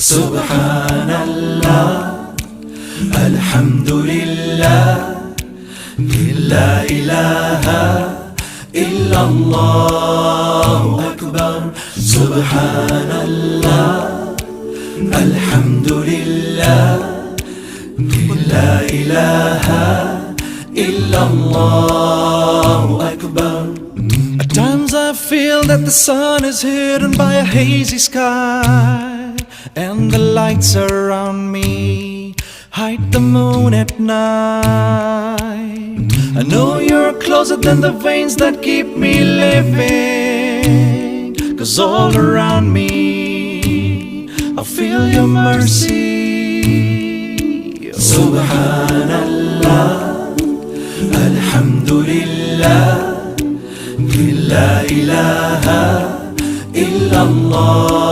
سبحان الله، الحمد لله، لا إله إلا الله أكبر. سبحان الله، الحمد لله، لا إله إلا الله أكبر. At times I feel that the sun is hidden by a hazy sky, and the lights around me hide the moon at night. I know you're closer than the veins that keep me living, 'cause all around me I feel your mercy. Subhanallah, alhamdulillah, la ilaha illallah.